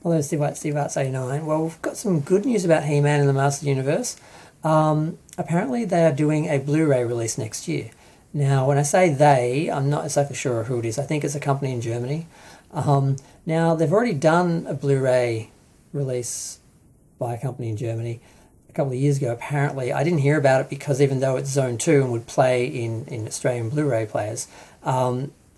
Hello, Steve Arts 89. Well, we've got some good news about He-Man and the Masters Universe. Apparently, they are doing a Blu-ray release next year. Now, when I say they, I'm not exactly sure who it is. I think it's a company in Germany. Now, they've already done a Blu-ray release by a company in Germany a couple of years ago, apparently. I didn't hear about it because even though it's Zone 2 and would play in Australian Blu-ray players,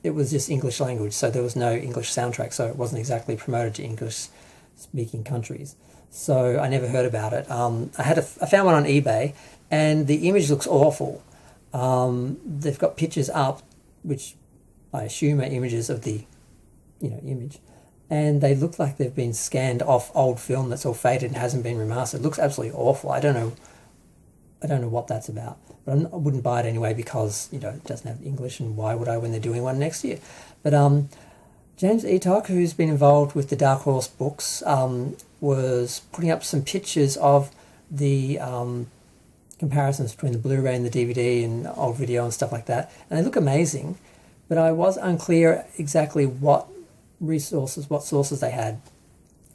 it was just English language, so there was no English soundtrack, so it wasn't exactly promoted to English-speaking countries. So I never heard about it. I found one on eBay, and the image looks awful. They've got pictures up, which I assume are images of the, image, and they look like they've been scanned off old film that's all faded and hasn't been remastered. It looks absolutely awful. I don't know what that's about, but I wouldn't buy it anyway because it doesn't have English, and why would I when they're doing one next year? But James Eatock, who's been involved with the Dark Horse books, was putting up some pictures of the comparisons between the Blu-ray and the DVD and old video and stuff like that, and they look amazing. But I was unclear exactly what sources they had.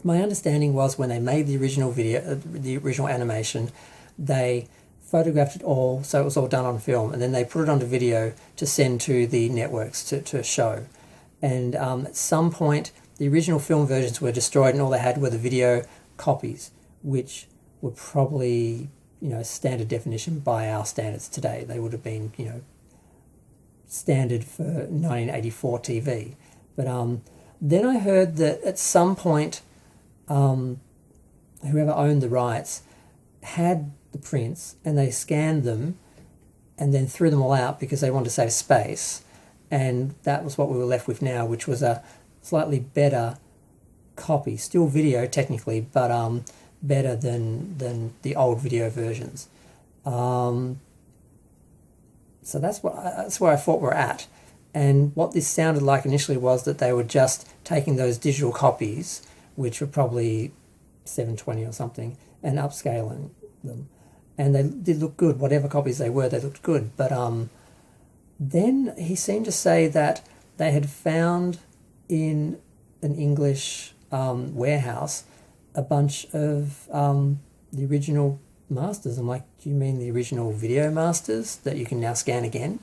My understanding was when they made the original video, the original animation, they photographed it all, so it was all done on film, and then they put it onto video to send to the networks to show. And at some point, the original film versions were destroyed, and all they had were the video copies, which were probably, standard definition by our standards today. They would have been, standard for 1984 TV. But then I heard that at some point, whoever owned the rights had the prints, and they scanned them and then threw them all out because they wanted to save space, and that was what we were left with now, which was a slightly better copy, still video technically, but better than the old video versions. So that's where I thought we're at. And what this sounded like initially was that they were just taking those digital copies, which were probably 720 or something, and upscaling them. And they did look good. Whatever copies they were, they looked good. But then he seemed to say that they had found in an English warehouse a bunch of the original masters. I'm like, do you mean the original video masters that you can now scan again?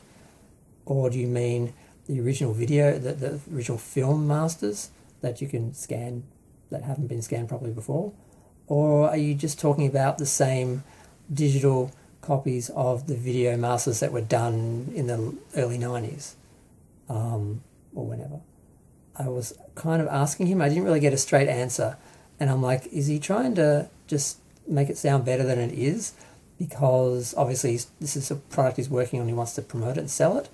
Or do you mean the original video, the original film masters that you can scan that haven't been scanned properly before? Or are you just talking about the same digital copies of the video masters that were done in the early 90s or whenever? I was kind of asking him. I didn't really get a straight answer. And I'm like, is he trying to just make it sound better than it is? Because obviously this is a product he's working on, he wants to promote it and sell it.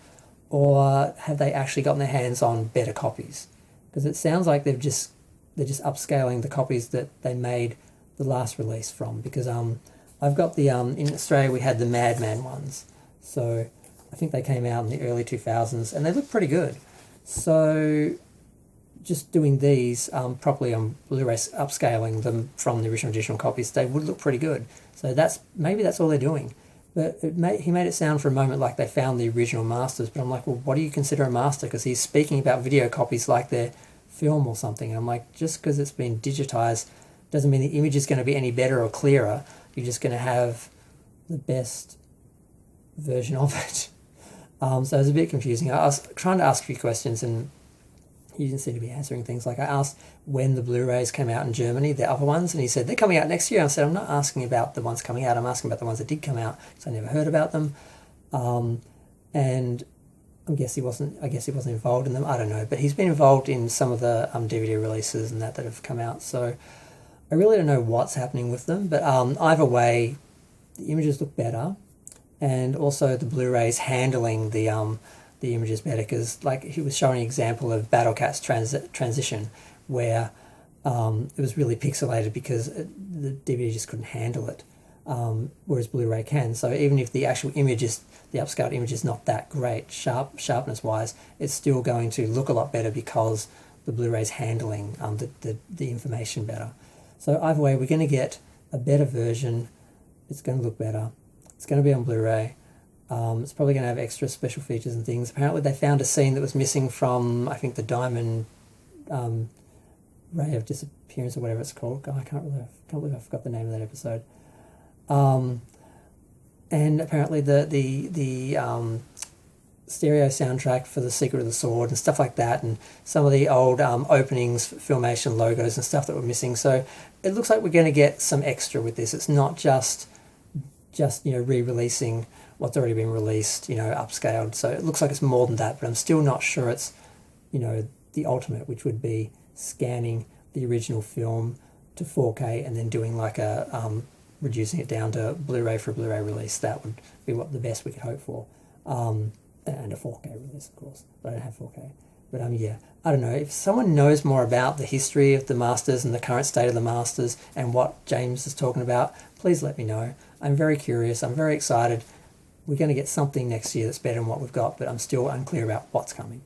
Or have they actually gotten their hands on better copies? Because it sounds like they're just upscaling the copies that they made the last release from. Because I've got the in Australia we had the Madman ones, so I think they came out in the early 2000s, and they look pretty good. So just doing these properly on Blu-ray, upscaling them from the original digital copies, they would look pretty good. So maybe that's all they're doing. But he made it sound for a moment like they found the original masters, but I'm like, well, what do you consider a master? Because he's speaking about video copies like they're film or something. And I'm like, just because it's been digitized doesn't mean the image is going to be any better or clearer. You're just going to have the best version of it. So it was a bit confusing. I was trying to ask a few questions, and he didn't seem to be answering things. Like I asked when the Blu-rays came out in Germany, the other ones, and he said, they're coming out next year. I said, I'm not asking about the ones coming out, I'm asking about the ones that did come out, because I never heard about them. And I guess he wasn't involved in them, I don't know. But he's been involved in some of the DVD releases and that have come out. So I really don't know what's happening with them. But either way, the images look better. And also the Blu-rays handling the images better, because like he was showing an example of Battle Cat's transition where it was really pixelated because the DVD just couldn't handle it, whereas Blu-ray can. So even if the actual image is, the upscaled image is not that great sharpness wise, it's still going to look a lot better because the Blu-ray's handling the information better. So either way, we're going to get a better version. It's going to look better. It's going to be on Blu-ray. It's probably going to have extra special features and things. Apparently they found a scene that was missing from, I think, the Diamond Ray of Disappearance or whatever it's called. God, I can't believe I forgot the name of that episode. And apparently the stereo soundtrack for The Secret of the Sword and stuff like that, and some of the old openings, Filmation logos and stuff that were missing. So it looks like we're going to get some extra with this. It's not just re-releasing what's already been released, upscaled. So it looks like it's more than that, but I'm still not sure it's, the ultimate, which would be scanning the original film to 4K and then doing like a reducing it down to Blu-ray for a Blu-ray release. That would be what the best we could hope for. And a 4K release, of course. But I don't have 4K. But I don't know. If someone knows more about the history of the Masters and the current state of the Masters and what James is talking about, please let me know. I'm very curious. I'm very excited. We're going to get something next year that's better than what we've got, but I'm still unclear about what's coming.